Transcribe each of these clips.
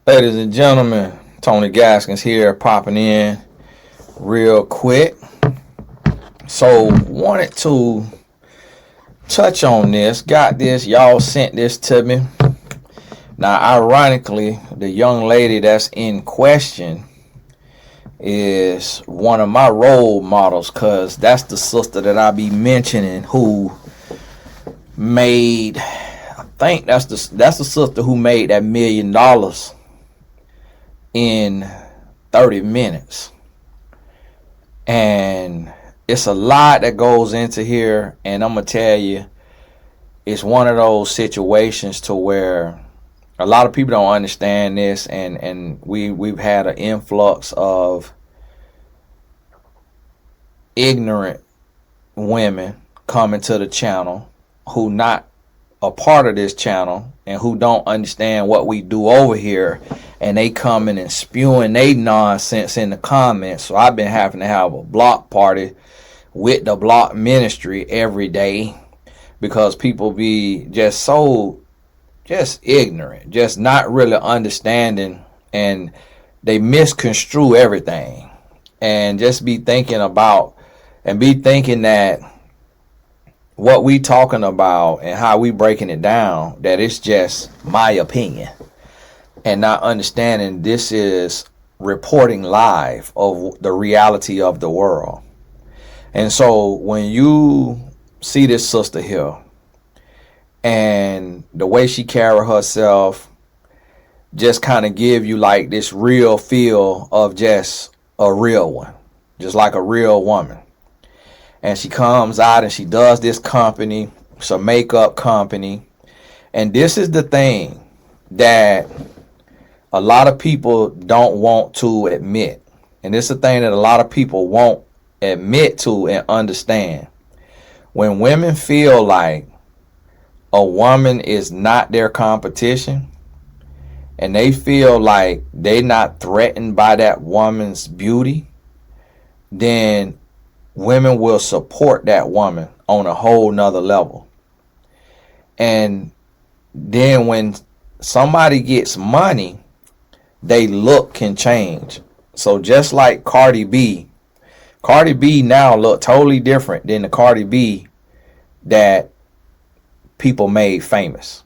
Ladies and gentlemen, Tony Gaskins here, popping in real quick. So, wanted to touch on this. Got this. Y'all sent this to me. Now, ironically, the young lady that's in question is one of my role models, because that's the sister that I be mentioning who made, I think that's the sister who made that $1 million in 30 minutes. And it's a lot that goes into here, and I'm gonna tell you, it's one of those situations to where a lot of people don't understand this, and we've had an influx of ignorant women coming to the channel who not a part of this channel and who don't understand what we do over here, and they coming and spewing they nonsense in the comments. So I've been having to have a block party with the block ministry every day, because people be just ignorant, just not really understanding, and they misconstrue everything, and just be thinking that what we talking about and how we breaking it down, that it's just my opinion, and not understanding this is reporting live of the reality of the world. And so when you see this sister here and the way she carry herself, just kind of give you like this real feel of just a real one, just like a real woman. And she comes out and she does this company, it's a makeup company. And this is the thing that a lot of people don't want to admit. And this is the thing that a lot of people won't admit to and understand. When women feel like a woman is not their competition, and they feel like they're not threatened by that woman's beauty, then women will support that woman on a whole nother level. And then when somebody gets money, they look can change. So just like Cardi B now look totally different than the Cardi B that people made famous.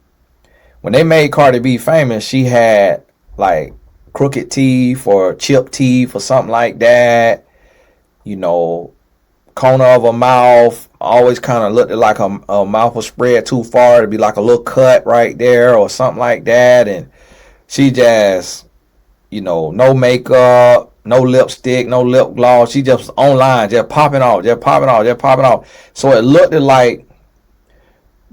When they made Cardi B famous, she had like crooked teeth or chipped teeth or something like that. You know, corner of her mouth always kind of looked like a mouth was spread too far to be like a little cut right there or something like that. And she just, no makeup, no lipstick, no lip gloss. She just online, just popping off. So it looked like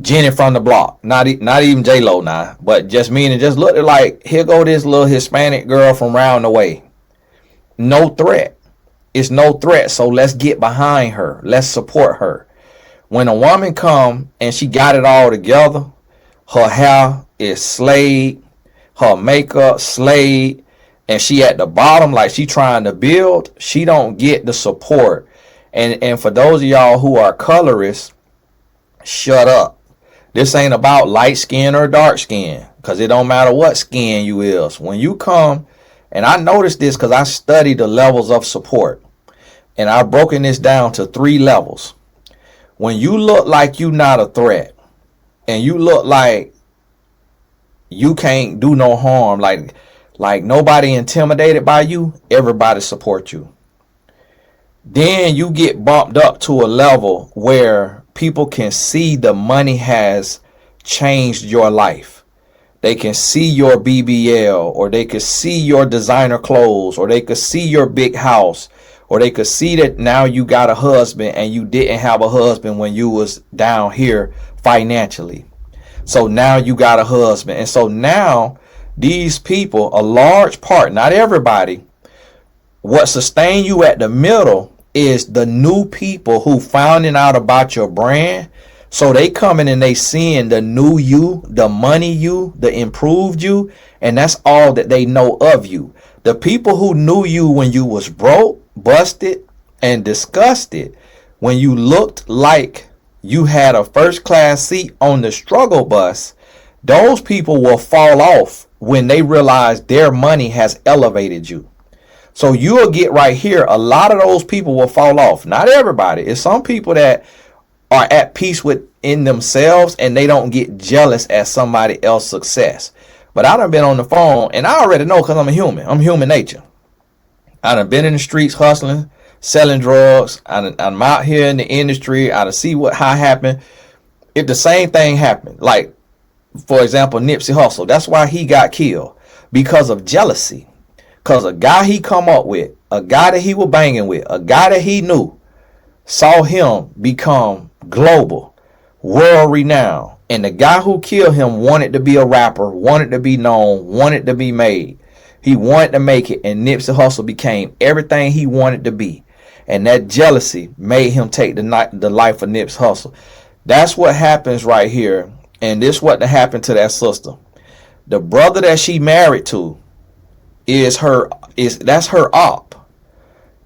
Jenny from the block, not even J-Lo now, but just meaning just looked like, here go this little Hispanic girl from round the way. No threat. It's no threat, so let's get behind her. Let's support her. When a woman come and she got it all together, her hair is slayed, her makeup slayed, and she at the bottom like she trying to build, she don't get the support. And for those of y'all who are colorists, shut up. This ain't about light skin or dark skin, because it don't matter what skin you is. When you come, and I noticed this because I studied the levels of support, and I've broken this down to 3 levels. When you look like you not a threat, and you look like you can't do no harm, like nobody intimidated by you, everybody support you. Then you get bumped up to a level where people can see the money has changed your life. They can see your BBL, or they could see your designer clothes, or they could see your big house, or they could see that now you got a husband and you didn't have a husband when you was down here financially. So now you got a husband. And so now these people, a large part, not everybody, what sustain you at the middle is the new people who finding out about your brand. So they coming and they seeing the new you, the money you, the improved you, and that's all that they know of you. The people who knew you when you was broke, busted, and disgusted, when you looked like you had a first class seat on the struggle bus, Those people will fall off when they realize their money has elevated you. So you'll get right here, a lot of those people will fall off. Not everybody. It's some people that are at peace within themselves and they don't get jealous at somebody else's success. But I done been on the phone and I already know because I'm a human. I'm human nature. I done been in the streets hustling, selling drugs. I'm out here in the industry. I done see how happened. If the same thing happened, like, for example, Nipsey Hussle, that's why he got killed, because of jealousy. Because a guy he come up with, a guy that he was banging with, a guy that he knew, saw him become global, world renowned. And the guy who killed him wanted to be a rapper, wanted to be known, wanted to be made. He wanted to make it, and Nipsey Hussle became everything he wanted to be. And that jealousy made him take the life of Nipsey Hussle. That's what happens right here. And this what happened to that sister. The brother that she married to that's her op.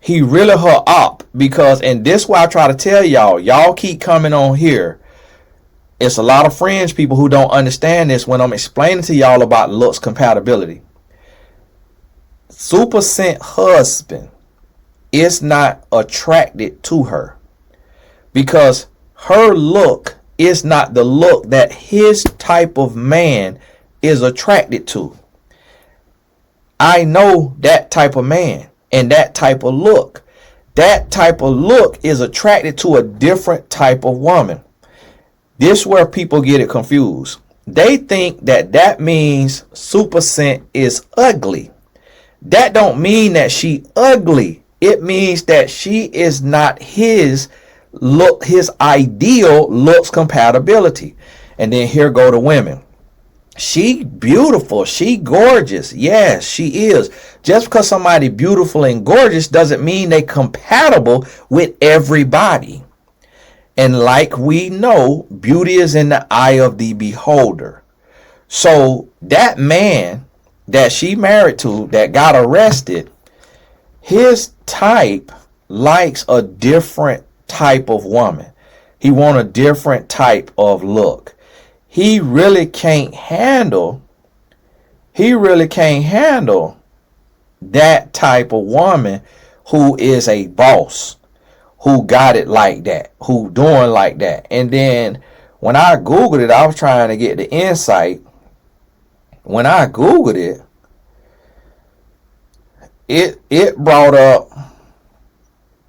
He really her op, because, and this why I try to tell y'all keep coming on here. It's a lot of fringe people who don't understand this when I'm explaining to y'all about looks compatibility. Supa Cent husband is not attracted to her because her look is not the look that his type of man is attracted to. I know that type of man and that type of look. That type of look is attracted to a different type of woman. This is where people get it confused. They think that means Supa Cent is ugly. That don't mean that she ugly. It means that she is not his look, his ideal looks compatibility. And then here go the women. She beautiful, she gorgeous. Yes, she is. Just because somebody beautiful and gorgeous doesn't mean they compatible with everybody. And like we know, beauty is in the eye of the beholder. So that man that she married to that got arrested, his type likes a different type of woman. He want a different type of look. He really can't handle that type of woman who is a boss, who got it like that, who doing like that. And then when I Googled it, I was trying to get the insight. When I Googled it brought up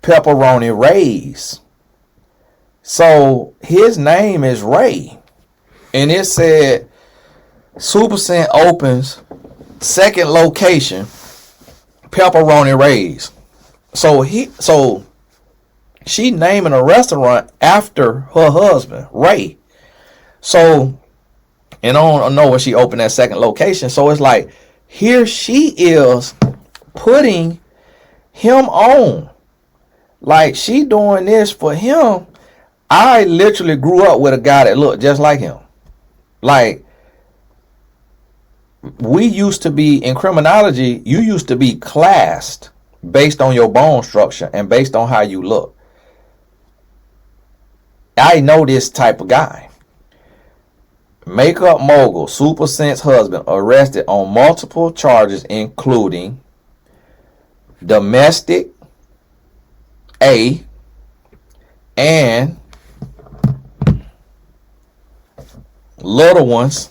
Pepperoni Ray's. So his name is Ray. And it said Supa Cent opens second location, Pepperoni Ray's. So she naming a restaurant after her husband, Ray. So, and I don't know when she opened that second location. So it's like, here she is putting him on. Like, she doing this for him. I literally grew up with a guy that looked just like him. Like, we used to be, in criminology, you used to be classed based on your bone structure and based on how you look. I know this type of guy. Makeup mogul, Supa Cent's husband, arrested on multiple charges, including domestic A and little ones.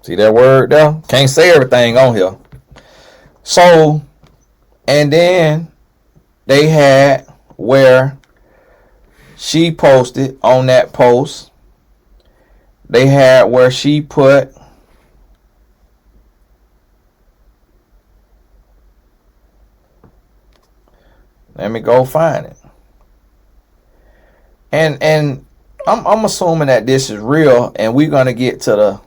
See that word there? Can't say everything on here. So, and then they had where she posted on that post. They had where she put let me go find it. And I'm assuming that this is real, and we're gonna get to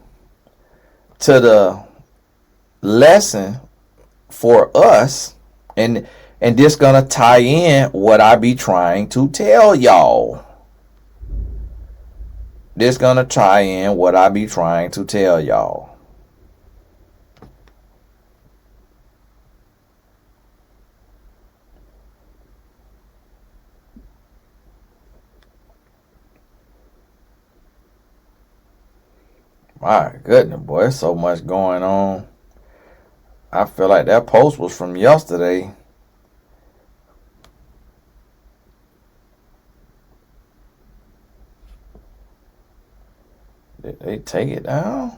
the lesson for us, and this gonna tie in what I be trying to tell y'all. This gonna tie in what I be trying to tell y'all. My goodness, boy, there's so much going on. I feel like that post was from yesterday. Did they take it down?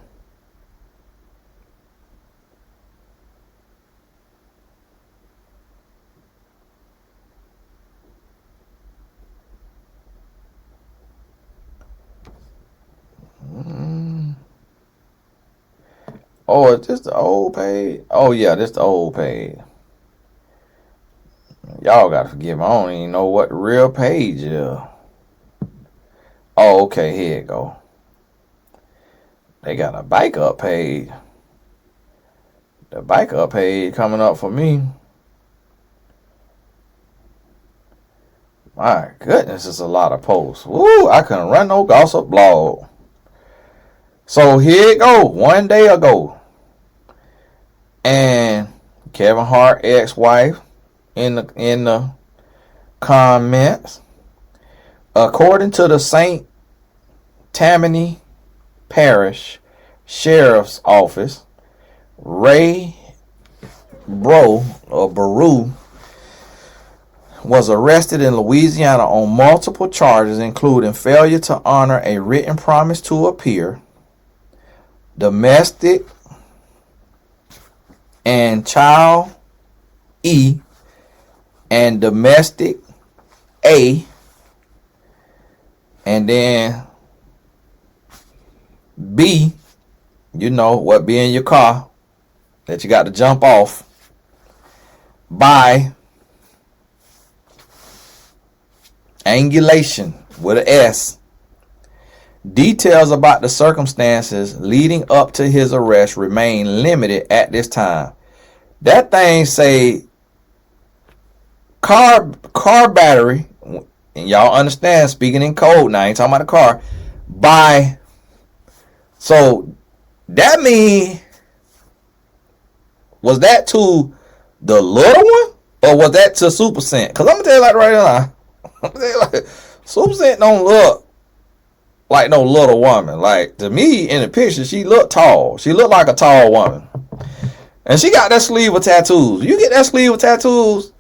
Oh, is this the old page? Oh, yeah, this the old page. Y'all gotta forgive me. I don't even know what the real page is. Oh, okay, here it go. They got a bike up page. The bike up page coming up for me. My goodness, it's a lot of posts. Woo, I couldn't run no gossip blog. So here it go, one day ago. And Kevin Hart ex-wife in the comments. According to the St. Tammany Parish Sheriff's Office, Ray Baru was arrested in Louisiana on multiple charges, including failure to honor a written promise to appear, domestic and child E, and domestic A, and then B, you know what be in your car that you got to jump off by angulation with an S. Details about the circumstances leading up to his arrest remain limited at this time. That thing say car battery, and y'all understand, speaking in code now, I ain't talking about the car, by, so that mean, was that to the little one, or was that to Super Scent? Because I'm going to tell you like right now, I'm gonna tell you like, Super Scent don't look like no little woman. Like, to me, in the picture, she looked tall. She looked like a tall woman. And she got that sleeve of tattoos. You get that sleeve of tattoos,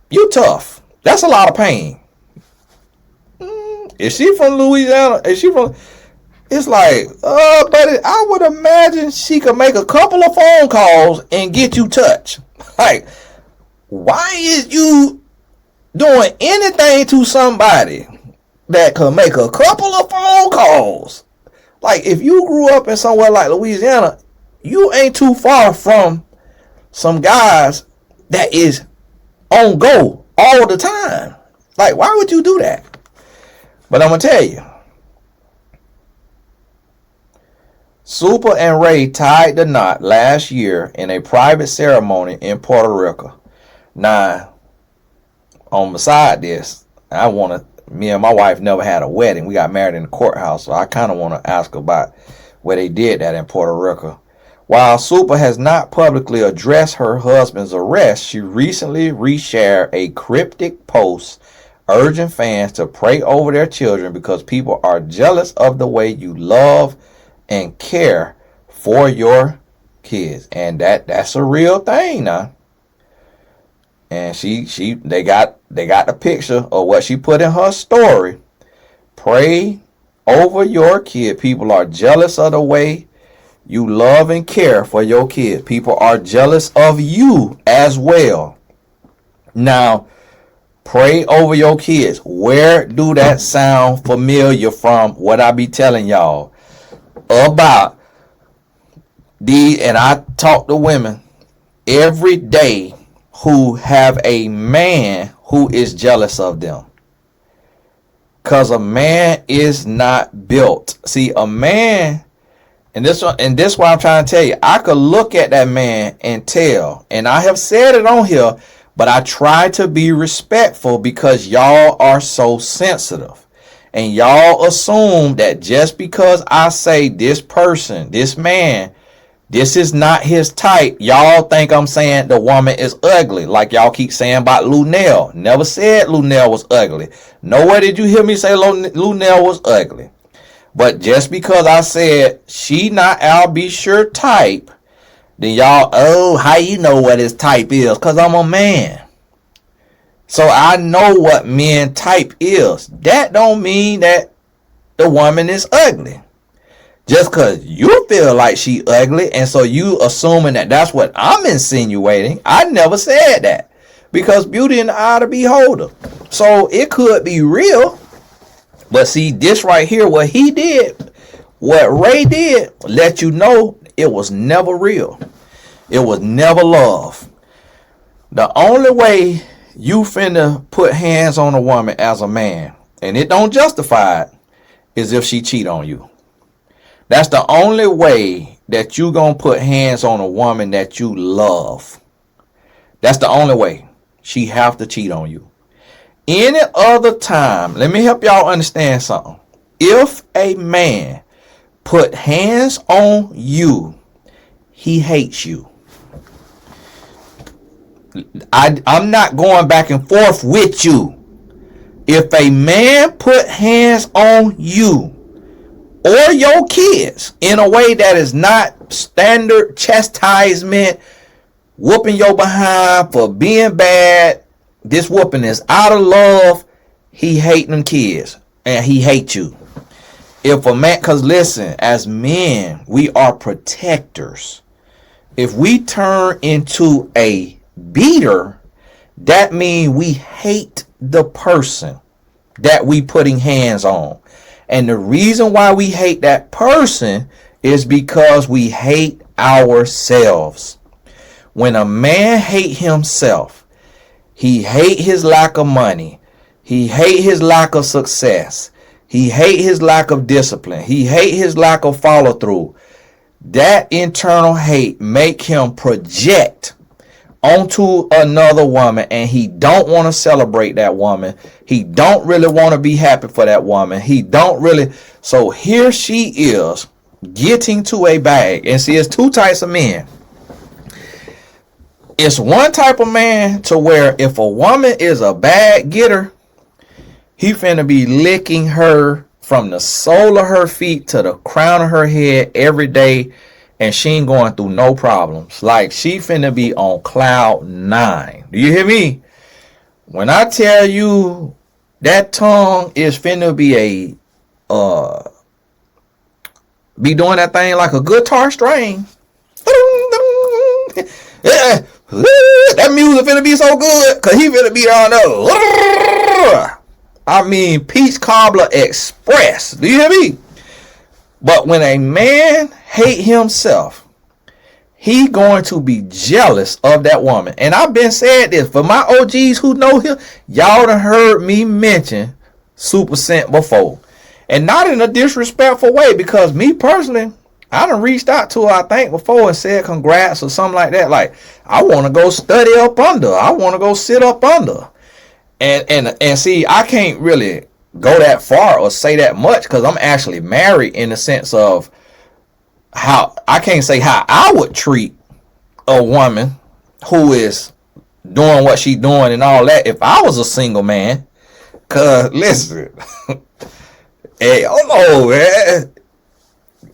you tough. That's a lot of pain. Is she from Louisiana? Is she from... It's like, buddy, I would imagine she could make a couple of phone calls and get you touched. Like, why is you doing anything to somebody that could make a couple of phone calls? Like, if you grew up in somewhere like Louisiana, you ain't too far from some guys that is on go all the time. Like, why would you do that? But I'm going to tell you, Supa and Ray tied the knot last year in a private ceremony in Puerto Rico. Now, beside this, me and my wife never had a wedding. We got married in the courthouse, so I kind of want to ask about where they did that in Puerto Rico. While Supa has not publicly addressed her husband's arrest, she recently reshared a cryptic post urging fans to pray over their children because people are jealous of the way you love and care for your kids. And that's a real thing now. And they got the picture of what she put in her story. Pray over your kid. People are jealous of the way you love and care for your kids. People are jealous of you as well. Now, pray over your kids. Where do that sound familiar from what I be telling y'all about and I talk to women every day who have a man who is jealous of them. Because a man is not built. See, a man, and this why I'm trying to tell you, I could look at that man and tell, and I have said it on here, but I try to be respectful because y'all are so sensitive. And y'all assume that just because I say this person, this man, this is not his type, y'all think I'm saying the woman is ugly. Like y'all keep saying about Lunel. Never said Lunel was ugly. Nowhere did you hear me say Lunel was ugly. But just because I said she not Al B. Sure type, then y'all, oh, how you know what his type is? Because I'm a man. So I know what men type is. That don't mean that the woman is ugly. Just because you feel like she ugly, and so you assuming that that's what I'm insinuating. I never said that. Because beauty in the eye of the beholder. So it could be real. But see, this right here, what he did, what Ray did, let you know it was never real. It was never love. The only way you finna put hands on a woman as a man, and it don't justify it, is if she cheat on you. That's the only way that you gonna put hands on a woman that you love. That's the only way. She have to cheat on you. Any other time, let me help y'all understand something. If a man put hands on you, he hates you. I'm not going back and forth with you. If a man put hands on you or your kids in a way that is not standard chastisement, whooping your behind for being bad, this whooping is out of love, he hate them kids and he hate you. If a man, because listen, as men, we are protectors. If we turn into a beater, that means we hate the person that we putting hands on. And the reason why we hate that person is because we hate ourselves. When a man hate himself, he hate his lack of money. He hate his lack of success. He hate his lack of discipline. He hate his lack of follow through. That internal hate make him project onto another woman, and he don't want to celebrate that woman. He don't really want to be happy for that woman. He don't really. So here she is getting to a bag. And see, it's two types of men. It's one type of man to where if a woman is a bag getter, he finna be licking her from the sole of her feet to the crown of her head every day, and she ain't going through no problems. Like, she finna be on cloud 9. Do you hear me? When I tell you that tongue is finna be be doing that thing like a guitar string. That music finna be so good, cause he finna be on there. I mean, Peach Cobbler Express. Do you hear me? But when a man hate himself, he going to be jealous of that woman. And I've been saying this for my OGs who know him. Y'all done heard me mention Supa Scent before. And not in a disrespectful way, because me personally, I done reached out to her, I think, before and said congrats or something like that. Like, I want to go study up under. I want to go sit up under. And see, I can't really go that far or say that much because I'm actually married, in the sense of how I can't say how I would treat a woman who is doing what she doing and all that if I was a single man. Cause listen, hey, oh no, man.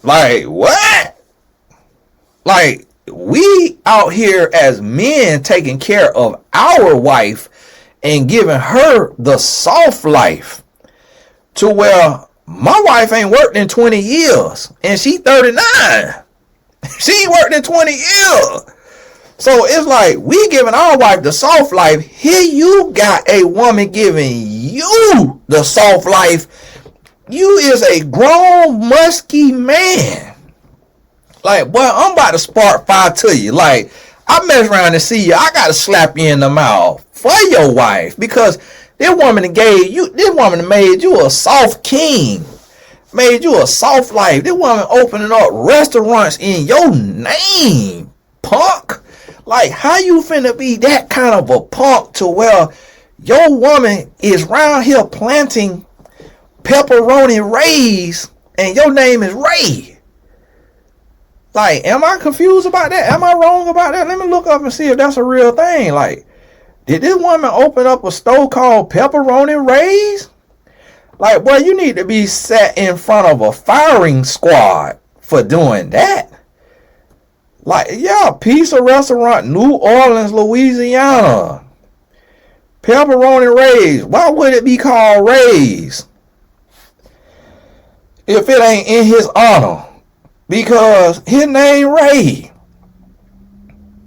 Like, what? Like, we out here as men taking care of our wife and giving her the soft life, to where my wife ain't worked in 20 years and she 39. She ain't worked in 20 years. So it's like we giving our wife the soft life. Here you got a woman giving you the soft life. You is a grown, musky man. Like, boy, I'm about to spark fire to you. Like, I mess around and see you, I gotta slap you in the mouth for your wife, because this woman made you a soft king, made you a soft life. This woman opening up restaurants in your name, punk. Like, how you finna be that kind of a punk to where your woman is round here planting pepperoni Rays and your name is Ray? Like, am I confused about that? Am I wrong about that? Let me look up and see if that's a real thing. Like, did this woman open up a store called Pepperoni Rays? Like, boy, you need to be sat in front of a firing squad for doing that. Like, yeah, Pizza Restaurant, New Orleans, Louisiana. Pepperoni Ray's. Why would it be called Ray's if it ain't in his honor? Because his name Ray.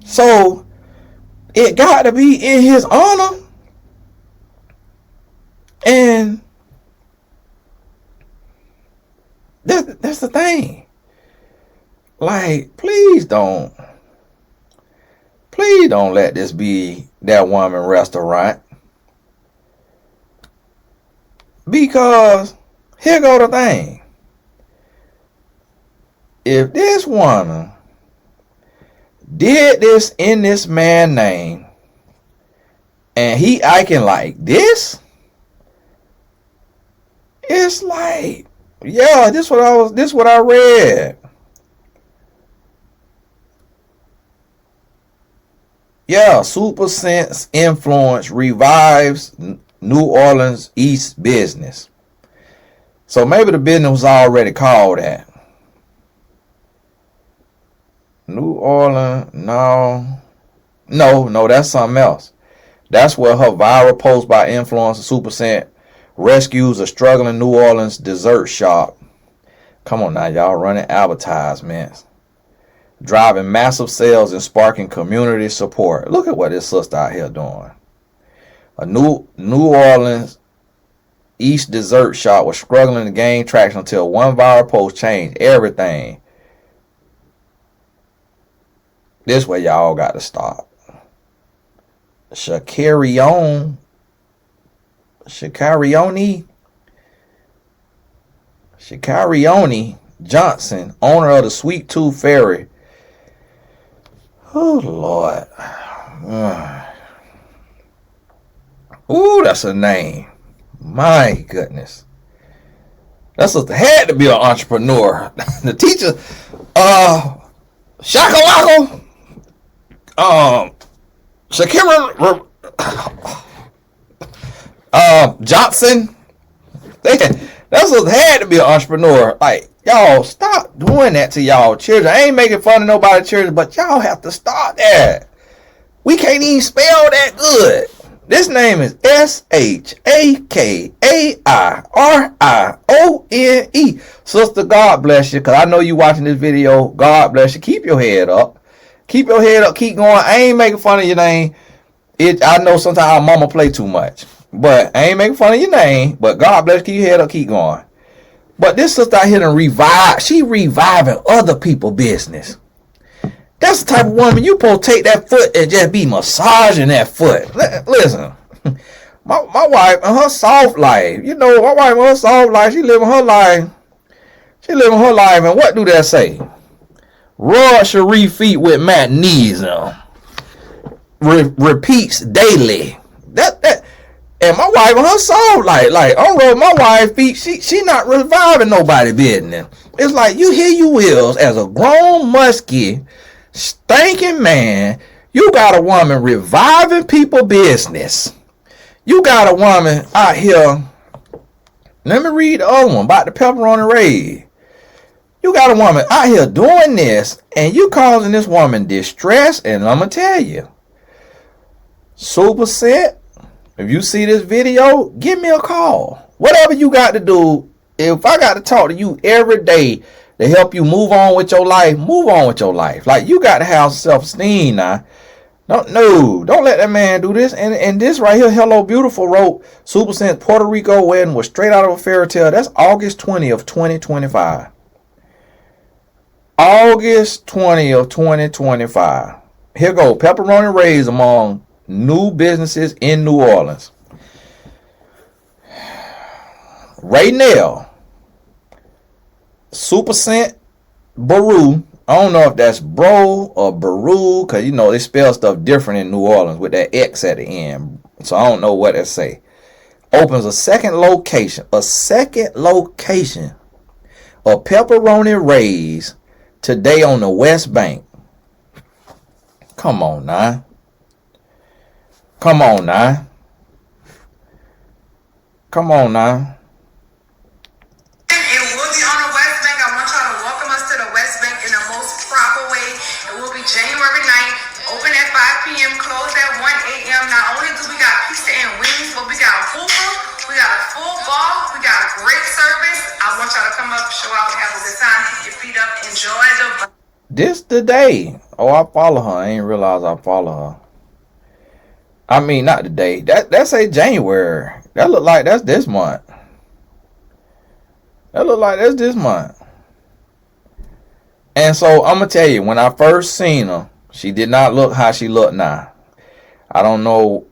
So it got to be in his honor. And that's the thing. Like, please don't let this be that woman restaurant. Because here go the thing. If this woman did this in this man's name and he acting like this, it's like, yeah, this what I read. Yeah, Supa Sense influence revives New Orleans East business. So maybe the business was already called that. New Orleans, no, that's something else. That's where her viral post by influencer Supa Sense rescues a struggling New Orleans dessert shop. Come on now, y'all, running advertisements, driving massive sales and sparking community support. Look at what this sister out here doing. A New Orleans East dessert shop was struggling to gain traction until one viral post changed everything. This way y'all got to stop. Shakarione Johnson, owner of the Sweet Tooth Ferry. Oh, Lord. Ooh, that's a name. My goodness. That's what had to be an entrepreneur. The teacher, Shakalaka, Shakira, Johnson. That's what had to be an entrepreneur. Like, y'all, stop doing that to y'all children. I ain't making fun of nobody's children, but y'all have to stop that. We can't even spell that good. This name is Shakarione. Sister, God bless you, because I know you watching this video. God bless you. Keep your head up. Keep your head up. Keep going. I ain't making fun of your name. I know sometimes our mama play too much, but I ain't making fun of your name. But God bless you. Keep your head up. Keep going. But this sister out here to revive. She reviving other people's business. That's the type of woman you supposed to take that foot and just be massaging that foot. Listen, my wife and her soft life. You know, my wife and her soft life. She living her life. And what do that say? Rub Sharif feet with magnesium. Repeats daily. That. And my wife and her soft life. Like, I'm rubbing my wife's feet. She not reviving nobody business. It's like you hear you wills as a grown musky stinking man, you got a woman reviving people business. You got a woman out here. Let me read the other one about the pepperoni raid. You got a woman out here doing this, and you causing this woman distress. And I'm gonna tell you, Supa Sense, if you see this video, give me a call. Whatever you got to do. If I got to talk to you every day to help you move on with your life, move on with your life. Like, you got to have self-esteem now. Don't let that man do this. And this right here, Hello Beautiful wrote, Supa Sense Puerto Rico wedding was straight out of a fairy tale. That's August 20th, 2025. August 20th, 2025. Here go. Pepperoni raised among new businesses in New Orleans. Raynell, Supa Sense Baru. I don't know if that's bro or Baru, because you know they spell stuff different in New Orleans with that X at the end. So I don't know what it say. Opens a second location of Pepperoni Rays today on the West Bank. Come on now. Come on now. pizza and wings, but we got a hookah, we got a full bar, we got a great service. I want y'all to come up, show out, have a good time, keep your feet up, enjoy the. This the day. Oh, I follow her. I ain't realize I follow her. I mean, not today. That say January. That look like that's this month. That look like that's this month. And so I'm gonna tell you, when I first seen her, she did not look how she look now. I don't know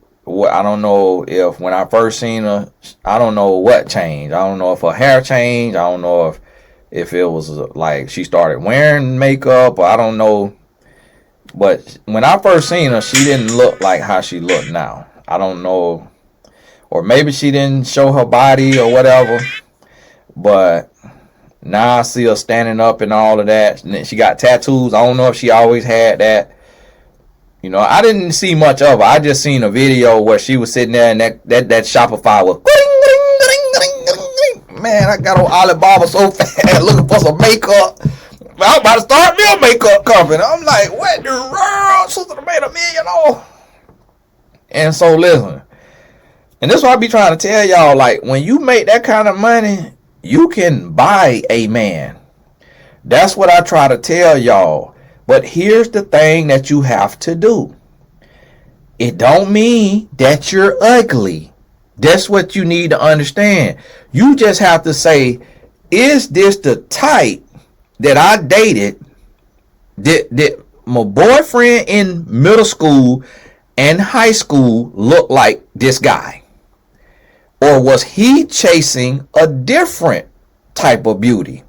if when I first seen her, I don't know what changed. I don't know if her hair changed. I don't know if it was like she started wearing makeup, or I don't know. But when I first seen her, she didn't look like how she look now. I don't know, or maybe she didn't show her body or whatever. But now I see her standing up and all of that. And she got tattoos. I don't know if she always had that. You know, I didn't see much of her. I just seen a video where she was sitting there and that Shopify was. Man, I got on Alibaba so fast looking for some makeup. I'm about to start me a makeup company. I'm like, what the world? Sister made $1 million. And so listen, and this is what I be trying to tell y'all. Like, when you make that kind of money, you can buy a man. That's what I try to tell y'all. But here's the thing that you have to do. It don't mean that you're ugly. That's what you need to understand. You just have to say, is this the type that I dated, that my boyfriend in middle school and high school looked like this guy? Or was he chasing a different type of beauty?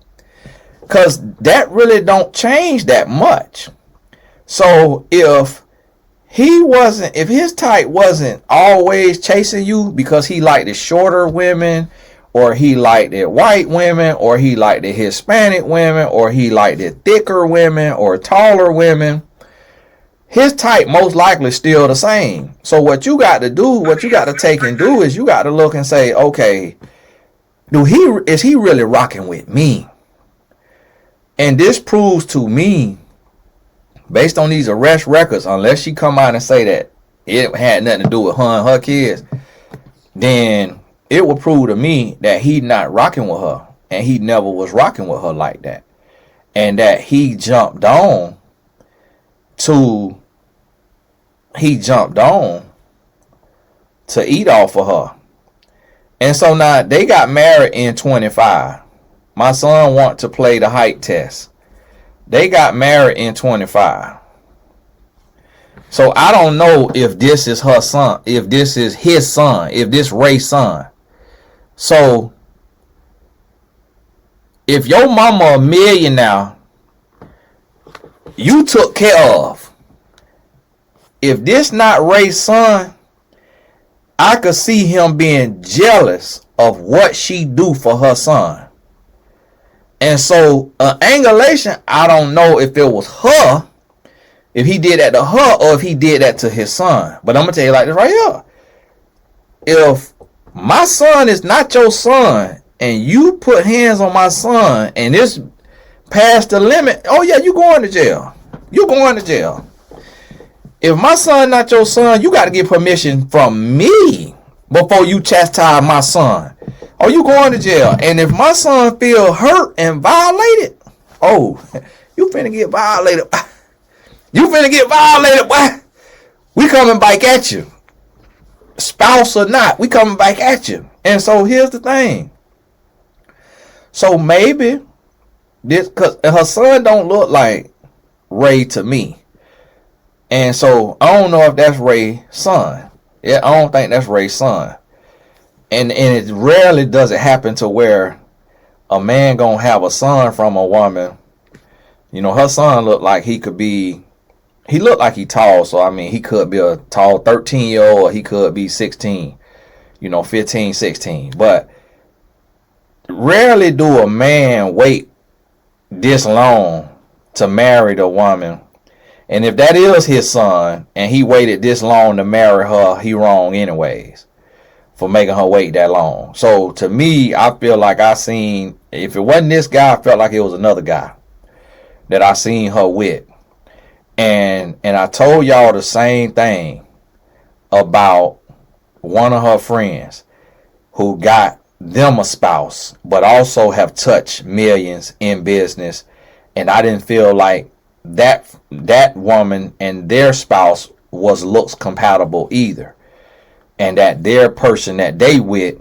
Because that really don't change that much. So if his type wasn't always chasing you because he liked the shorter women, or he liked the white women, or he liked the Hispanic women, or he liked the thicker women or taller women, his type most likely still the same. So what you got to do, what you got to take and do is you got to look and say, okay, is he really rocking with me? And this proves to me, based on these arrest records, unless she come out and say that it had nothing to do with her and her kids, then it will prove to me that he not rocking with her, and he never was rocking with her like that, and that he jumped on to eat off of her. And so now they got married in 25. My son want to play the height test. They got married in 25. So I don't know if this is her son, if this is his son, if this Ray's son. So if your mama a millionaire, you took care of. If this not Ray's son, I could see him being jealous of what she do for her son. And so angulation, I don't know if it was her, if he did that to her, or if he did that to his son. But I'm going to tell you like this right here. If my son is not your son, and you put hands on my son, and this past the limit, oh yeah, you going to jail. You going to jail. If my son not your son, you got to get permission from me before you chastise my son. Oh, you going to jail. And if my son feel hurt and violated, oh, you finna get violated. You finna get violated, boy. We coming back at you. Spouse or not, we coming back at you. And so here's the thing. So maybe this, because her son don't look like Ray to me. And so I don't know if that's Ray's son. Yeah, I don't think that's Ray's son. And it rarely does it happen to where a man gonna have a son from a woman. You know, her son looked like he looked like he tall. So, I mean, he could be a tall 13-year-old, or he could be 16, 15, 16. But rarely do a man wait this long to marry the woman. And if that is his son, and he waited this long to marry her, he wrong anyways for making her wait that long. So to me, I feel like if it wasn't this guy, I felt like it was another guy that I seen her with. And I told y'all the same thing about one of her friends who got them a spouse, but also have touched millions in business. And I didn't feel like that woman and their spouse was looks compatible either. And that their person that they with,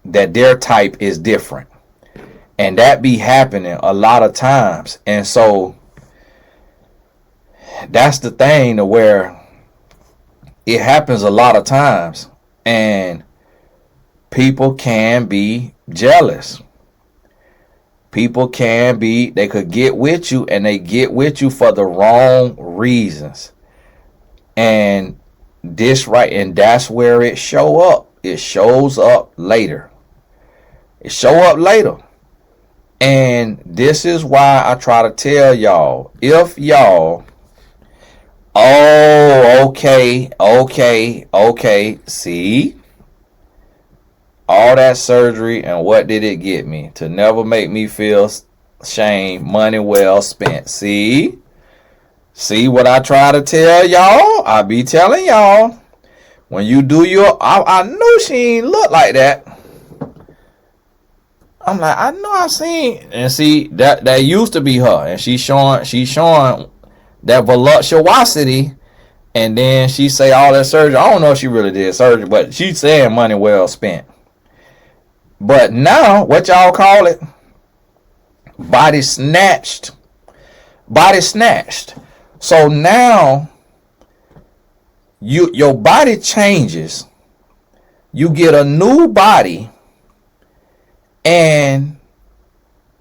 that their type is different. And that be happening a lot of times. And so that's the thing to where it happens a lot of times. And people can be jealous. People can be, they could get with you, and they get with you for the wrong reasons. And that's where it show up. It shows up later. It show up later. And this is why I try to tell y'all, if y'all, okay, see, all that surgery, and what did it get me? To never make me feel shame, money well spent. See what I try to tell y'all? I be telling y'all, when you do I know she ain't look like that. I'm like, I know I seen, and see that used to be her, and she's showing that voluptuosity, and then she say all that surgery. I don't know if she really did surgery, but she's saying money well spent. But now, what y'all call it? Body snatched. So now, your body changes. You get a new body. And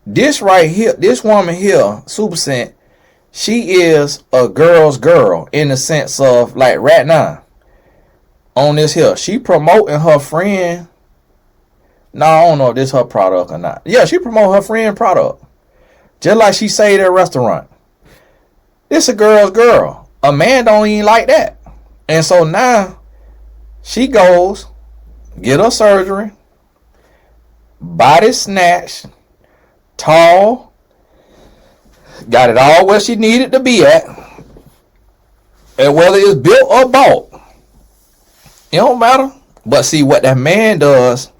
this right here, this woman here, Supa, she is a girl's girl in the sense of, like, right now, on this here, she promoting her friend. No, I don't know if this her product or not. Yeah, she promote her friend product. Just like she say at a restaurant. This a girl's girl. A man don't even like that. And so now, she goes, get her surgery, body snatched, tall, got it all where she needed to be at, and whether it's built or bought, it don't matter. But see what that man does.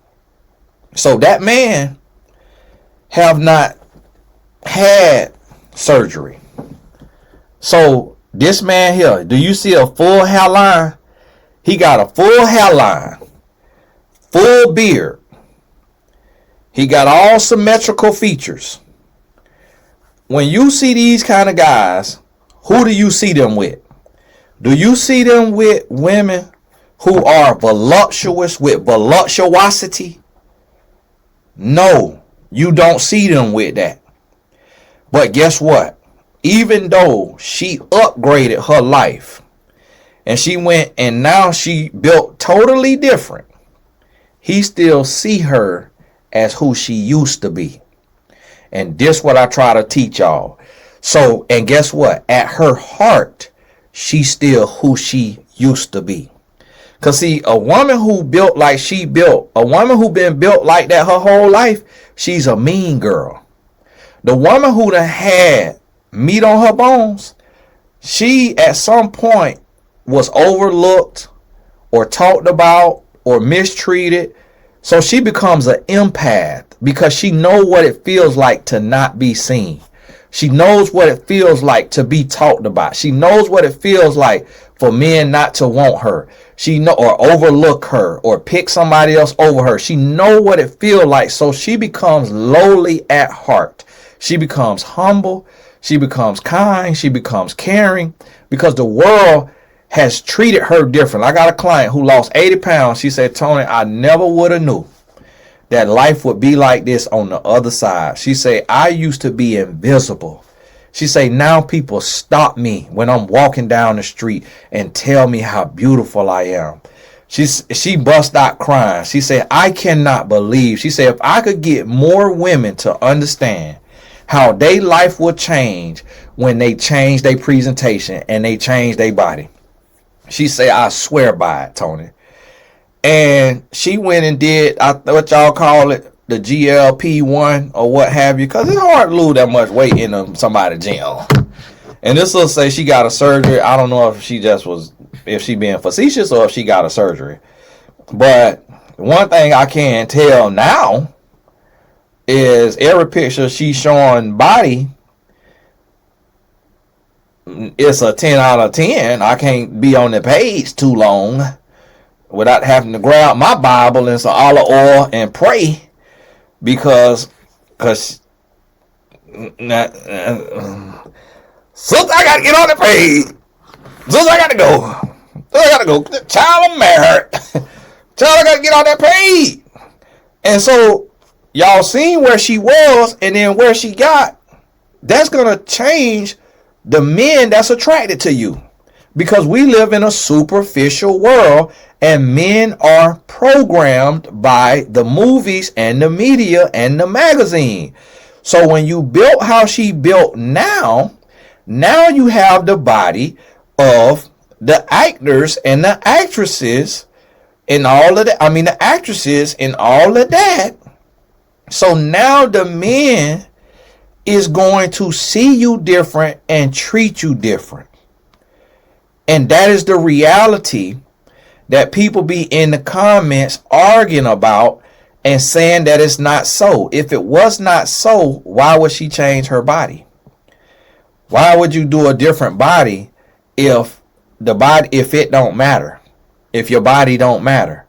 So that man have not had surgery. So this man here, do you see a full hairline? He got a full hairline, full beard. He got all symmetrical features. When you see these kind of guys, who do you see them with? Do you see them with women who are voluptuous, with voluptuosity? No, you don't see them with that. But guess what? Even though she upgraded her life and she went and now she built totally different, he still see her as who she used to be. And this what I try to teach y'all. So, and guess what? At her heart, she's still who she used to be. Because see, a woman who built like she built, a woman who been built like that her whole life, she's a mean girl. The woman who done had meat on her bones, she at some point was overlooked or talked about or mistreated. So she becomes an empath because she knows what it feels like to not be seen. She knows what it feels like to be talked about. She knows what it feels like for men not to want her. She know, or overlook her, or pick somebody else over her. She know what it feels like. So she becomes lowly at heart. She becomes humble. She becomes kind. She becomes caring because the world has treated her different. I got a client who lost 80 pounds. She said, Tony, I never would have knew that life would be like this on the other side. She said, I used to be invisible. She said, now people stop me when I'm walking down the street and tell me how beautiful I am. She bust out crying. She said, I cannot believe. She said, if I could get more women to understand how their life will change when they change their presentation and they change their body. She said, I swear by it, Tony. And she went and did what y'all call it, the GLP-1 or what have you, because it's hard to lose that much weight in somebody's gym. And this will say she got a surgery. I don't know if she just was, if she being facetious or if she got a surgery. But one thing I can tell now is every picture she's showing body, it's a 10 out of 10. I can't be on the page too long without having to grab my Bible and some olive oil and pray, because sister, I gotta get on the page. Sister, I gotta go. Sister, I gotta go. Child, I'm married. Child, I gotta get on that page. And so y'all seen where she was and then where she got. That's gonna change the men that's attracted to you, because we live in a superficial world and men are programmed by the movies and the media and the magazine. So when you built how she built now you have the body of the actors and the actresses and all of that. I mean, the actresses and all of that. So now the men is going to see you different and treat you different. And that is the reality that people be in the comments arguing about and saying that it's not so. If it was not so, why would she change her body? Why would you do a different body if it don't matter? If your body don't matter?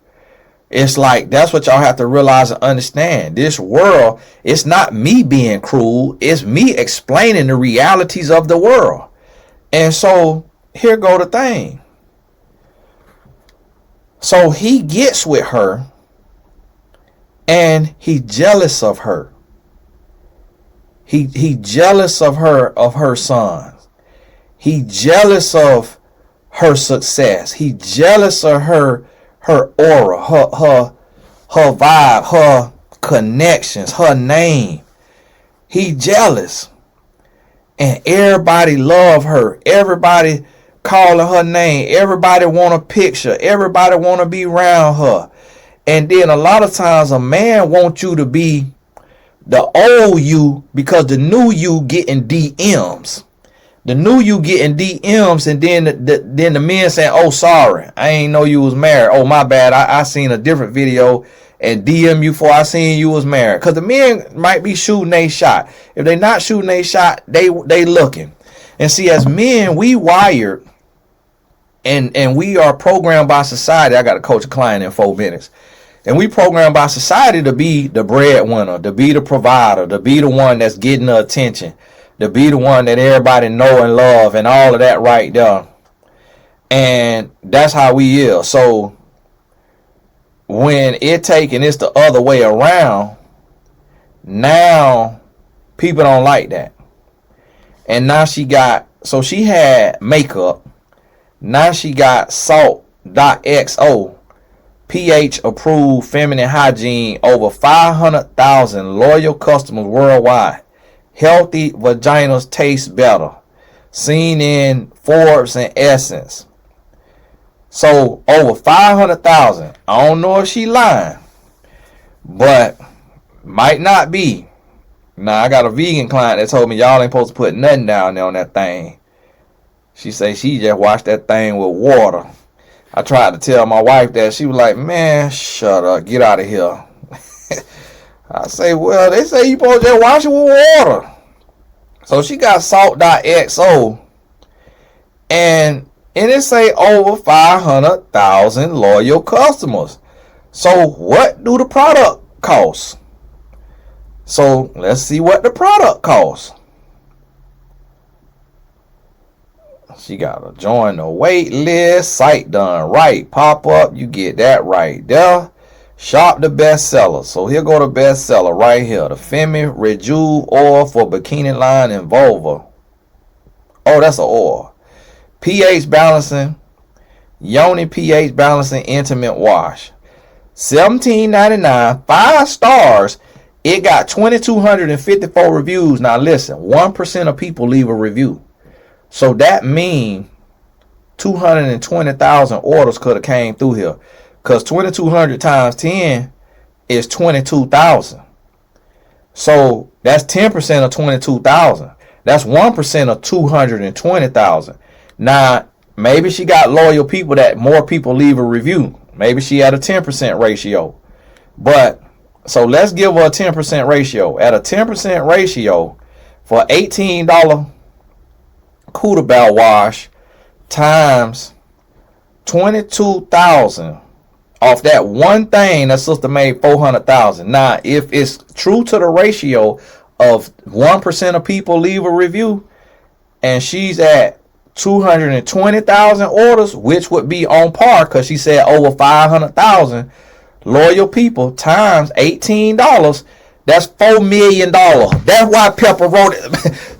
It's like, that's what y'all have to realize and understand. This world, it's not me being cruel. It's me explaining the realities of the world. And so here go the thing. So he gets with her and he jealous of her. He jealous of her sons. He jealous of her success. He jealous of her aura, her vibe, her connections, her name. He jealous. And everybody love her. Everybody calling her name. Everybody want a picture. Everybody want to be around her. And then a lot of times a man wants you to be the old you, because the new you getting DMs. The new you getting DMs, and then the men saying, oh, sorry, I ain't know you was married. Oh, my bad. I seen a different video and DM you before I seen you was married. Because the men might be shooting a shot. If they not shooting a shot, they looking. And see, as men, we wired and we are programmed by society. I got to coach a client in 4 minutes. And we programmed by society to be the breadwinner, to be the provider, to be the one that's getting the attention, to be the one that everybody know and love and all of that right there. And that's how we is. So when it's the other way around, now people don't like that. And now she had makeup. Now she got salt.xo. pH approved feminine hygiene, over 500,000 loyal customers worldwide. Healthy vaginas taste better. Seen in Forbes and Essence. So over 500,000. I don't know if she lying, but might not be. Now I got a vegan client that told me y'all ain't supposed to put nothing down there on that thing. She say she just washed that thing with water. I tried to tell my wife that. She was like, man, shut up. Get out of here. I say, well, they say you supposed to just wash it with water. So she got salt.xo. And it say over 500,000 loyal customers. So what do the product cost? So let's see what the product costs. She got to join the wait list. Site done right. Pop up. You get that right there. Shop the bestseller. So here go the bestseller right here. The Femi Rejuve oil for bikini line and vulva. Oh, that's an oil. pH balancing. Yoni pH balancing intimate wash. $17.99. 5 stars. It got 2,254 reviews. Now listen. 1% of people leave a review. So that means 220,000 orders could have came through here. Because 2,200 times 10 is 22,000. So that's 10% of 22,000. That's 1% of 220,000. Now, maybe she got loyal people that more people leave a review. Maybe she at a 10% ratio. But so let's give her a 10% ratio. At a 10% ratio for $18 Cooter wash times 22,000 off that one thing, that sister made 400,000. Now, if it's true to the ratio of 1% of people leave a review, and she's at 220,000 orders, which would be on par because she said over 500,000 loyal people times $18, that's $4 million. That's why Pepper wrote it.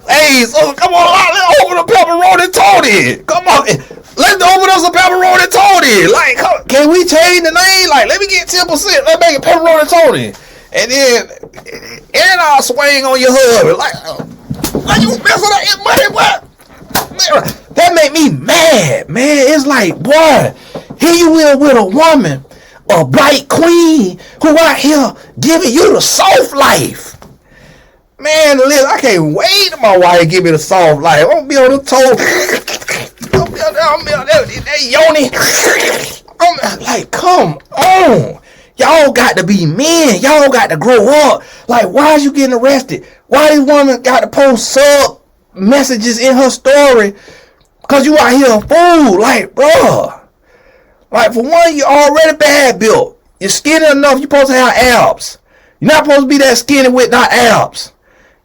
Hey, so come on, let's open a pepperoni Tony. Come on, let's open us a pepperoni Tony. Like, can we change the name? Like, let me get 10%. Let's make it pepperoni Tony, and then I'll swing on your husband. Like, why you messing up money? What? That make me mad, man. It's like, boy, here you will with a woman, a bright queen, who out here giving you the soft life. Man, listen, I can't wait till my wife give me the soft life. I'm gonna be on the toe. I'm be on that yoni. I'm like, come on. Y'all got to be men. Y'all got to grow up. Like, why is you getting arrested? Why this woman got to post sub messages in her story? Because you out here a fool. Like, bruh. Like, for one, you're already bad built. You're skinny enough. You're supposed to have abs. You're not supposed to be that skinny without abs.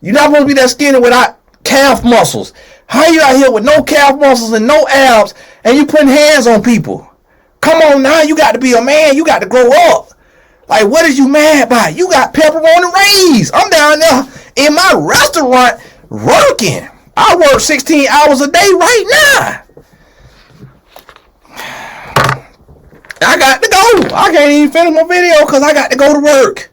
You're not supposed to be that skinny without calf muscles. How you out here with no calf muscles and no abs, and you putting hands on people? Come on now, you got to be a man. You got to grow up. Like, what is you mad by? You got pepperoni raised. I'm down there in my restaurant working. I work 16 hours a day right now. I got to go. I can't even finish my video because I got to go to work.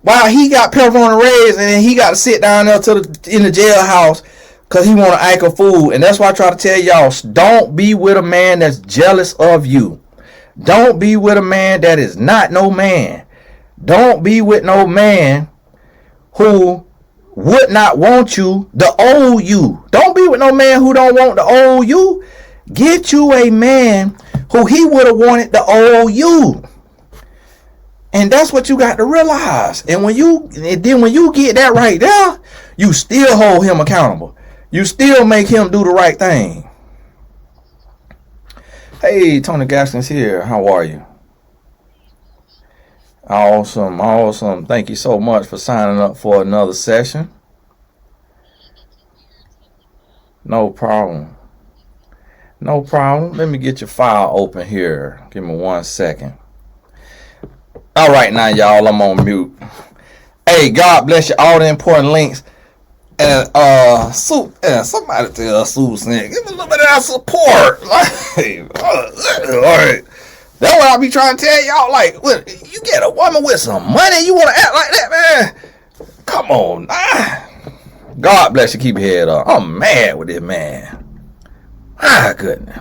While he got pepperoni raised, and then he got to sit down there in the jailhouse because he want to act a fool. And that's why I try to tell y'all, don't be with a man that's jealous of you. Don't be with a man that is not no man. Don't be with no man who would not want you, the old you. Don't be with no man who don't want the old you. Get you a man who he would have wanted the old you. And that's what you got to realize. And when you get that right there, you still hold him accountable. You still make him do the right thing. Hey, Tony Gaskins here. How are you? Awesome, awesome. Thank you so much for signing up for another session. No problem. No problem. Let me get your file open here. Give me 1 second. All right, now, y'all, I'm on mute. Hey, God bless you. All the important links. And somebody tell Susan, give me a little bit of that support. Like, all right. That's what I be trying to tell y'all. Like, you get a woman with some money, you want to act like that, man? Come on, God bless you. Keep your head up. I'm mad with this man. My goodness.